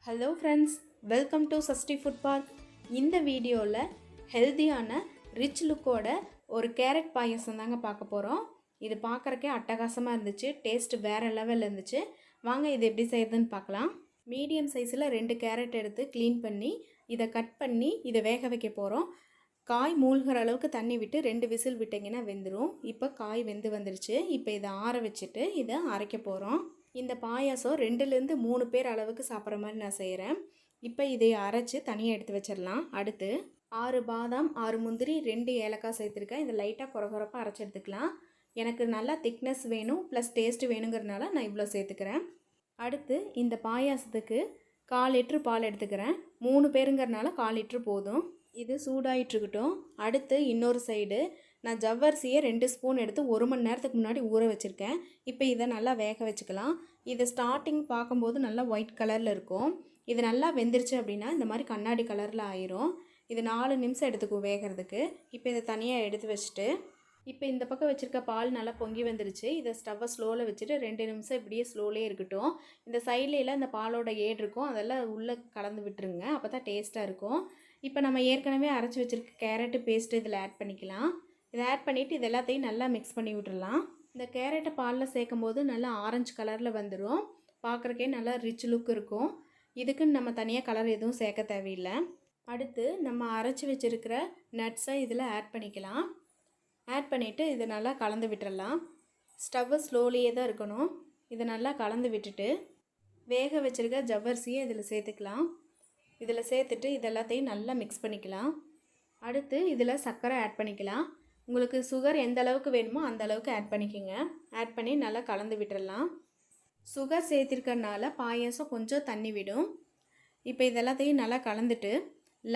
Hello friends, welcome to SashtiFoodPark. இந்த வீடியோவில் ஹெல்த்தியான ரிச் லுக்கோட ஒரு கேரட் பாயசம் தாங்க பார்க்க போகிறோம். இது பார்க்குறக்கே அட்டகாசமாக இருந்துச்சு, டேஸ்ட் வேறு லெவலில் இருந்துச்சு. வாங்க இது எப்படி செய்கிறதுன்னு பார்க்கலாம். மீடியம் சைஸில் 2 கேரட் எடுத்து க்ளீன் பண்ணி இதை கட் பண்ணி இதை வேக வைக்க போகிறோம். காய் மூழ்கிற அளவுக்கு தண்ணி விட்டு 2 விசில் விட்டிங்கன்னா வெந்துடும். இப்போ காய் வெந்து வந்துருச்சு. இப்போ இதை ஆற வச்சுட்டு இதை அரைக்க போகிறோம். இந்த பாயாசம் 2லேருந்து 3 பேர் அளவுக்கு சாப்பிட்ற மாதிரி நான் செய்கிறேன். இப்போ இதை அரைச்சி தனியாக எடுத்து வச்சிடலாம். அடுத்து 6 பாதாம், 6 முந்திரி, 2 ஏலக்காய் சேர்த்துருக்கேன். இதை லைட்டாக குறகுறப்பாக அரைச்சி எடுத்துக்கலாம். எனக்கு நல்லா திக்னஸ் வேணும் ப்ளஸ் டேஸ்ட்டு வேணுங்கிறதுனால நான் இவ்வளோ சேர்த்துக்கிறேன். அடுத்து இந்த பாயாசத்துக்கு 1/4 லிட்ரு பால் எடுத்துக்கிறேன். 3 பேருங்கிறனால 1/4 லிட்ரு போதும். இது சூடாயிட்ருக்கட்டும். அடுத்து இன்னொரு சைடு நான் ஜவ்வரிசியை 2 ஸ்பூன் எடுத்து 1 மணி நேரத்துக்கு முன்னாடி ஊற வச்சுருக்கேன். இப்போ இதை நல்லா வேக வச்சுக்கலாம். இது ஸ்டார்டிங் பார்க்கும்போது நல்லா ஒயிட் கலரில் இருக்கும். இது நல்லா வெந்துருச்சு அப்படின்னா இந்த மாதிரி கண்ணாடி கலரில் ஆயிரும். இது 4 நிமிஷம் எடுத்துக்கும் வேகிறதுக்கு. இப்போ இதை தனியாக எடுத்து வச்சுட்டு இப்போ இந்த பக்கம் வச்சுருக்க பால் நல்லா பொங்கி வந்துருச்சு. இதை ஸ்டவ்வை ஸ்லோவில் வச்சுட்டு 2 நிமிஷம் இப்படியே ஸ்லோலே இருக்கட்டும். இந்த சைட்லையில் இந்த பாலோட ஏடு இருக்கும், அதெல்லாம் உள்ளே கலந்து விட்டுருங்க, அப்போ தான் டேஸ்ட்டாக இருக்கும். இப்போ நம்ம ஏற்கனவே அரைச்சி வச்சுருக்க கேரட்டு பேஸ்ட்டு இதில் ஆட் பண்ணிக்கலாம். இதை ஆட் பண்ணிவிட்டு இது எல்லாத்தையும் நல்லா மிக்ஸ் பண்ணி விட்டுடலாம். இந்த கேரட்டை பாலில் சேர்க்கும் போது நல்லா ஆரஞ்சு கலரில் வந்துடும். பார்க்குறக்கே நல்லா ரிச் லுக் இருக்கும். இதுக்குன்னு நம்ம தனியாக கலர் எதுவும் சேர்க்க தேவையில்லை. அடுத்து நம்ம அரைச்சி வச்சுருக்கிற நட்ஸை இதில் ஆட் பண்ணிக்கலாம். ஆட் பண்ணிவிட்டு இதை நல்லா கலந்து விட்டுடலாம். ஸ்டவ்வு ஸ்லோலியே தான் இருக்கணும். இதை நல்லா கலந்து விட்டுட்டு வேக வச்சுருக்க ஜவ்வரிசியை இதில் சேர்த்துக்கலாம். இதில் சேர்த்துட்டு இது எல்லாத்தையும் நல்லா மிக்ஸ் பண்ணிக்கலாம். அடுத்து இதில் சர்க்கரை ஆட் பண்ணிக்கலாம். உங்களுக்கு சுகர் எந்த அளவுக்கு வேணுமோ அந்த அளவுக்கு ஆட் பண்ணிக்கோங்க. ஆட் பண்ணி நல்லா கலந்து விட்டுடலாம். சுகர் சேர்த்திருக்கறனால பாயாசம் கொஞ்சம் தண்ணி விடும். இப்போ இதெல்லாத்தையும் நல்லா கலந்துட்டு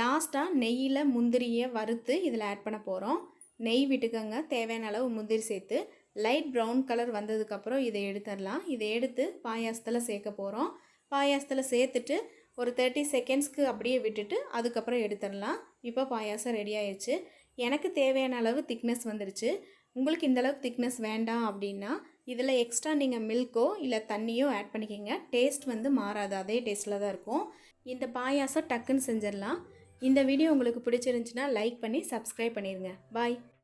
லாஸ்ட்டாக நெய்யில் முந்திரியை வறுத்து இதில் ஆட் பண்ண போகிறோம். நெய் விட்டுக்கோங்க, தேவையான அளவு முந்திரி சேர்த்து லைட் ப்ரௌன் கலர் வந்ததுக்கப்புறம் இதை எடுத்துடலாம். இதை எடுத்து பாயாசத்தில் சேர்க்க போகிறோம். பாயாசத்தில் சேர்த்துட்டு ஒரு 30 செகண்ட்ஸ்க்கு அப்படியே விட்டுட்டு அதுக்கப்புறம் எடுத்துடலாம். இப்போ பாயாசம் ரெடி ஆயிடுச்சு. எனக்கு தேவையான அளவு திக்னஸ் வந்துருச்சு. உங்களுக்கு இந்த அளவுக்கு திக்னஸ் வேண்டாம் அப்படின்னா இதில் எக்ஸ்ட்ரா நீங்கள் மில்க்கோ இல்லை தண்ணியோ ஆட் பண்ணிக்கிங்க. டேஸ்ட் வந்து மாறாது, அதே டேஸ்ட்டில் தான் இருக்கும். இந்த பாயாசம் டக்குன்னு செஞ்சிடலாம். இந்த வீடியோ உங்களுக்கு பிடிச்சிருந்துச்சுன்னா லைக் பண்ணி சப்ஸ்கிரைப் பண்ணிடுங்க. பாய்.